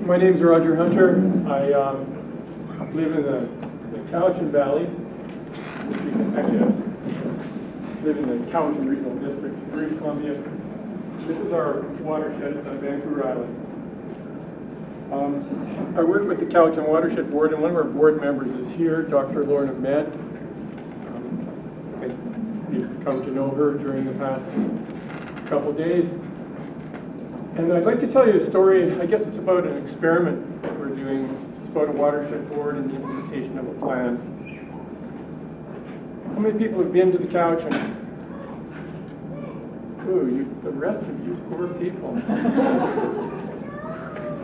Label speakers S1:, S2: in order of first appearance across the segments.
S1: My name is Rodger Hunter. I live in the Cowichan Valley. Actually, I live in the Cowichan Regional District, British Columbia. This is our watershed. It's on Vancouver Island. I work with the Cowichan Watershed Board, and one of our board members is here, Dr. Lorna Med. You've come to know her during the past couple days. And I'd like to tell you a story. I guess it's about an experiment that we're doing. It's about a watershed board and the implementation of a plan. How many people have been to the Cowichan? Ooh, the rest of you poor people.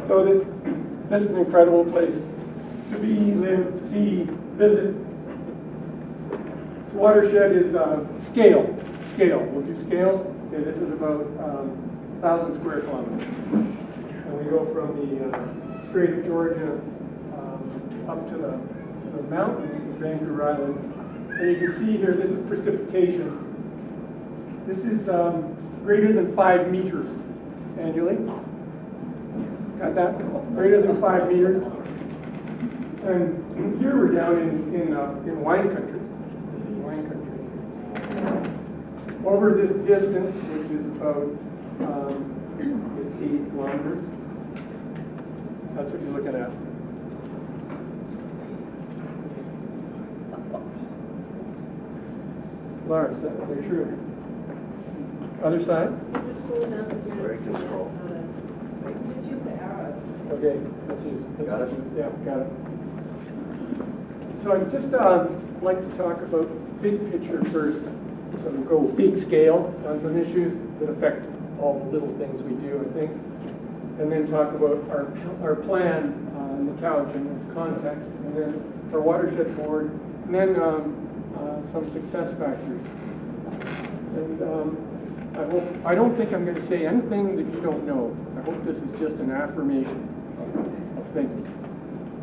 S1: So this is an incredible place to be, live, see, visit. The watershed is scale. We'll do scale. Okay, this is about 1,000 square kilometers. And we go from the Strait of Georgia up to the mountains of Vancouver Island. And you can see here, this is precipitation. This is greater than 5 meters annually. Got that? Greater than 5 meters. And here we're down in wine country. This is wine country. Over this distance, which is about 80 kilometers. That's what you're looking at. Lars, that's a picture. Other side?
S2: Very good scroll.
S3: Just use the arrows.
S1: Okay, let's use.
S2: Got it?
S1: Yeah, got it. So I'd just like to talk about big picture first. So we'll go big scale on some issues that affect all the little things we do, I think. And then talk about our plan in the Cowichan in its context, and then our watershed board, and then some success factors. And I don't think I'm going to say anything that you don't know. I hope this is just an affirmation of things.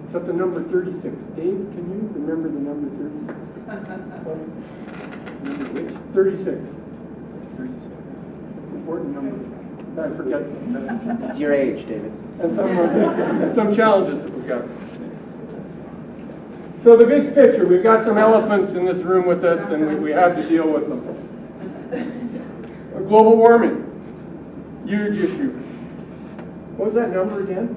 S1: Except the number 36. Dave, can you remember the number 36?
S2: Number which?
S1: 36.
S2: 36.
S1: It's an important number. I forget some.
S2: It's your age, David.
S1: And some challenges that we've got. So the big picture, we've got some elephants in this room with us, and we have to deal with them. Global warming, huge issue. What was that number again?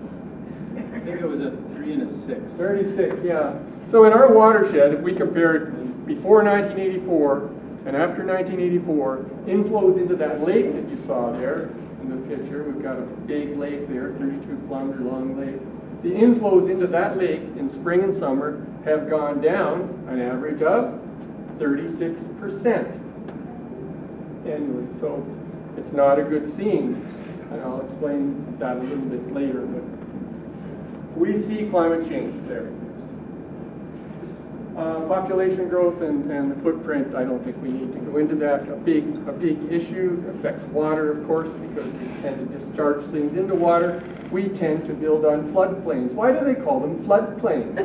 S2: I think it was a 3 and a 6.
S1: 36, yeah. So in our watershed, if we compared before 1984 and after 1984, inflows into that lake that you saw there in the picture, we've got a big lake there, 32-kilometer long lake. The inflows into that lake in spring and summer have gone down an average of 36% annually. So it's not a good scene, and I'll explain that a little bit later. But we see climate change there. Population growth and the footprint, I don't think we need to go into that. A big issue. Affects water, of course, because we tend to discharge things into water. We tend to build on floodplains. Why do they call them floodplains?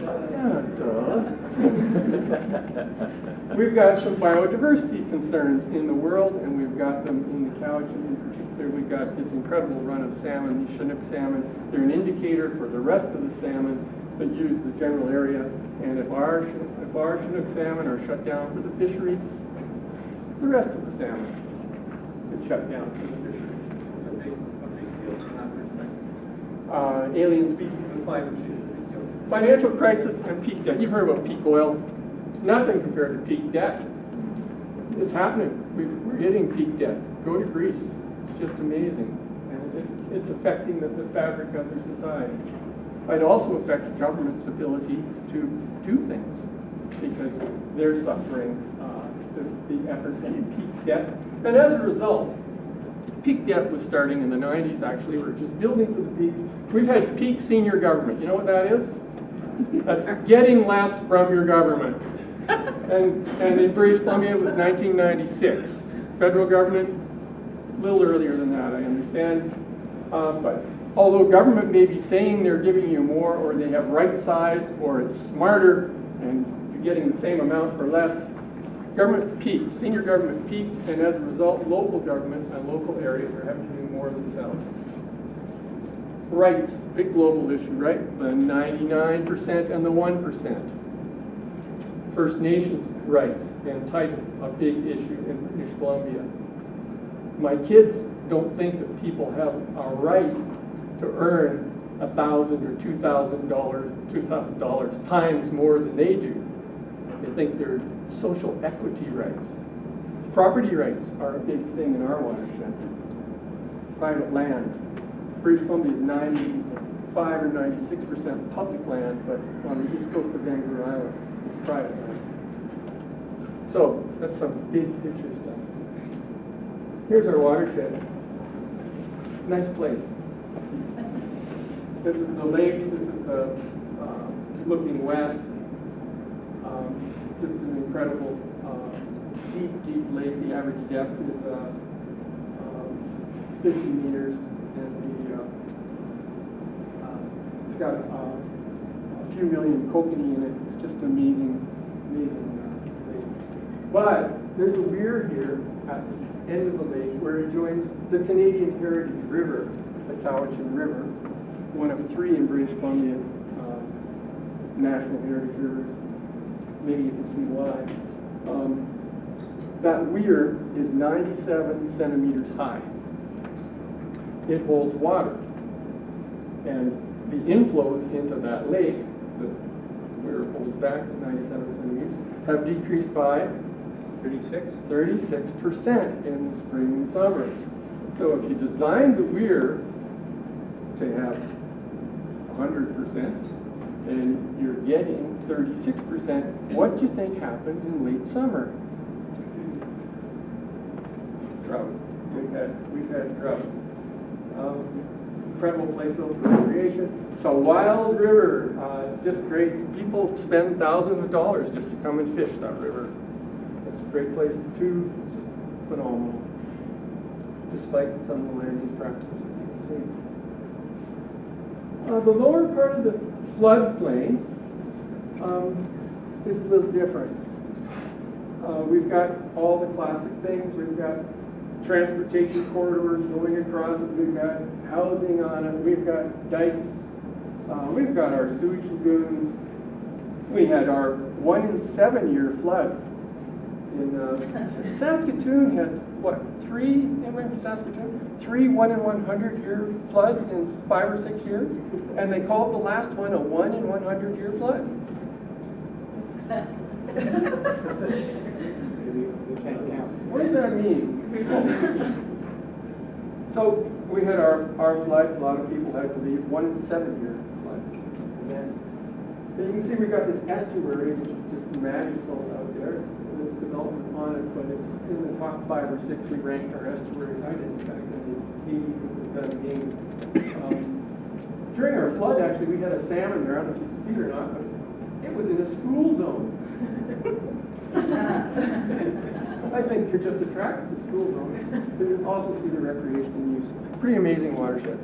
S1: Yeah, duh. We've got some biodiversity concerns in the world, and we've got them in the Cowichan in particular. We've got this incredible run of salmon, these Chinook salmon. They're an indicator for the rest of the salmon that use the general area. And if our Chinook salmon are shut down for the fishery, the rest of the salmon is shut down for the fishery.
S2: It's a big deal from that perspective.
S1: Alien species and climate change. Financial crisis and peak debt. You've heard about peak oil. It's nothing compared to peak debt. It's happening. We're hitting peak debt. Go to Greece. It's just amazing. And it's affecting the fabric of their society. It also affects government's ability to do things because they're suffering the efforts in peak debt. And as a result, peak debt was starting in the 90s, actually. We're just building to the peak. We've had peak senior government. You know what that is? That's getting less from your government. And in British Columbia, it was 1996. Federal government, a little earlier than that, I understand. But although government may be saying they're giving you more, or they have right-sized, or it's smarter, and you're getting the same amount for less, government peaked, senior government peaked, and as a result, local government and local areas are having to do more themselves. Rights, big global issue, right? The 99% and the 1%. First Nations rights and title, a big issue in British Columbia. My kids don't think that people have a right to earn $1,000 or $2,000 times more than they do. They think they're social equity rights. Property rights are a big thing in our watershed. Private land. British Columbia is 95 or 96% public land, but on the east coast of Vancouver Island, it's private land. So that's some big picture stuff. Here's our watershed. Nice place. This is the lake. This is the looking west. Just an incredible deep, deep lake. The average depth is 50 meters, and it's got a few million kokanee in it. It's just an amazing, amazing lake. But there's a weir here at the end of the lake where it joins the Canadian Heritage River, the Cowichan River, one of 3 in British Columbia national heritage rivers. Maybe you can see why. That weir is 97 centimeters high. It holds water. And the inflows into that lake, the weir holds back at 97 centimeters, have decreased by 36% in the spring and summer. So if you design the weir to have 100% and you're getting 36%, what do you think happens in late summer? Drought. We've had droughts. Incredible place though for recreation. It's a wild river. It's just great. People spend thousands of dollars just to come and fish that river. It's a great place too. It's just phenomenal, despite some of the land use practices you can see. The lower part of the floodplain is a little different. We've got all the classic things. We've got transportation corridors going across it. We've got housing on it. We've got dikes. We've got our sewage lagoons. We had our 1 in 7 year flood. In Saskatoon had, what, 3 1 in 100 year floods in 5 or 6 years? And they called the last one a 1 in 100 year flood. What does that mean? So we had our flood. A lot of people had to leave. 1 in 7 year flood. And you can see we got this estuary, which is just magical out there. There's development on it, but it's in the top 5 or 6. We ranked our estuaries. I did back in the 80s. It was done again. During our flood, actually, we had a salmon there. I don't know if you can see it or not, but it was in a school zone. I think you're just attracted to school zone. You can also see the recreational use. Pretty amazing watershed.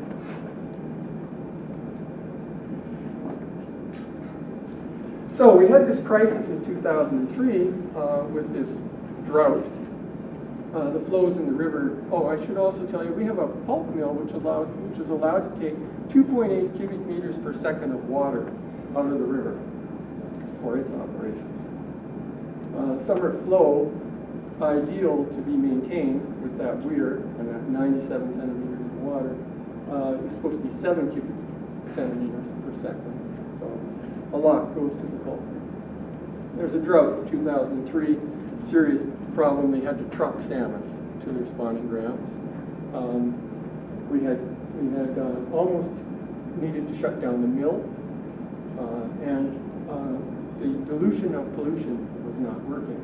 S1: So we had this crisis in 2003 with this drought. The flows in the river. Oh, I should also tell you, we have a pulp mill which is allowed to take 2.8 cubic meters per second of water out of the river for its operations. Summer flow, ideal to be maintained with that weir and that 97 centimeters of water, is supposed to be 7 cubic centimeters per second. So a lot goes to the pulp. There's a drought in 2003, serious problem. They had to truck salmon to their spawning grounds. We had almost needed to shut down the mill, and the dilution of pollution was not working.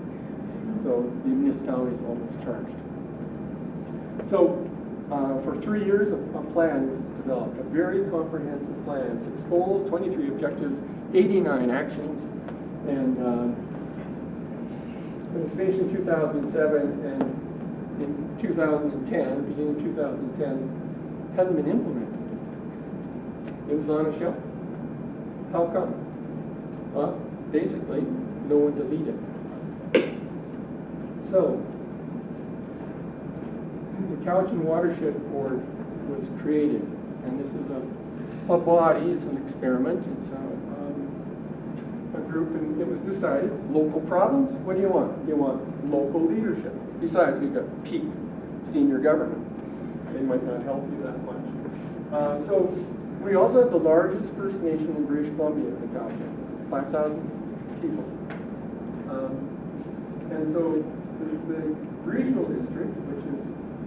S1: So the municipality is almost charged. So for 3 years, a plan was developed, a very comprehensive plan, 6 goals, 23 objectives, 89 actions, and it was finished in 2007, and in 2010, beginning of 2010, hadn't been implemented. It was on a shelf. How come? Well, basically, no one to lead it. So, the Cowichan Watershed Board was created, and this is a a body, it's an experiment, it's a group, and it was decided, local problems, what do you want? You want local leadership. Besides, we've got peak senior government. They might not help you that much. So we also have the largest First Nation in British Columbia, the Cowichan, 5,000 people. And so the regional district, which is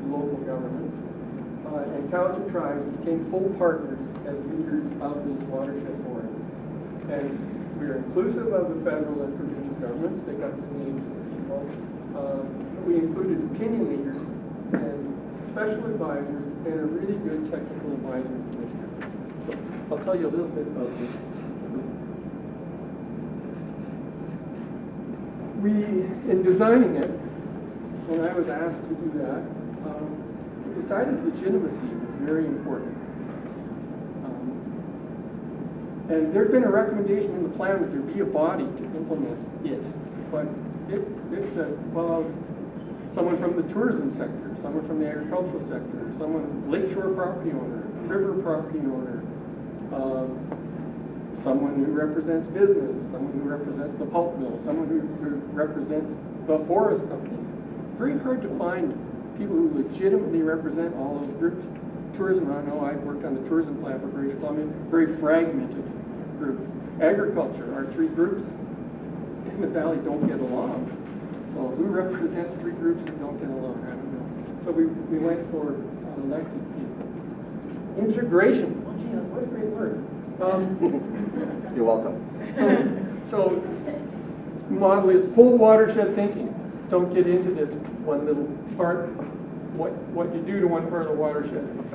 S1: local government, and Cowichan tribes became full partners as leaders of this watershed board. And we are inclusive of the federal and provincial governments. They got the names of people. We included opinion leaders and special advisors and a really good technical advisory commission. So I'll tell you a little bit about this. In designing it, when I was asked to do that, we decided legitimacy was very important. And there's been a recommendation in the plan that there be a body to implement it. But it said, well, someone from the tourism sector, someone from the agricultural sector, someone, lakeshore property owner, river property owner, someone who represents business, someone who represents the pulp mill, someone who represents the forest companies. Very hard to find people who legitimately represent all those groups. Tourism, I know I've worked on the tourism plan for British Columbia, very fragmented group. Agriculture, our three groups in the valley don't get along. So who represents three groups that don't get along? I don't know. So we went for elected people. Integration. Oh, gee, what a great word.
S4: You're welcome.
S1: So model is whole watershed thinking. Don't get into this one little part. What you do to one part of the watershed affects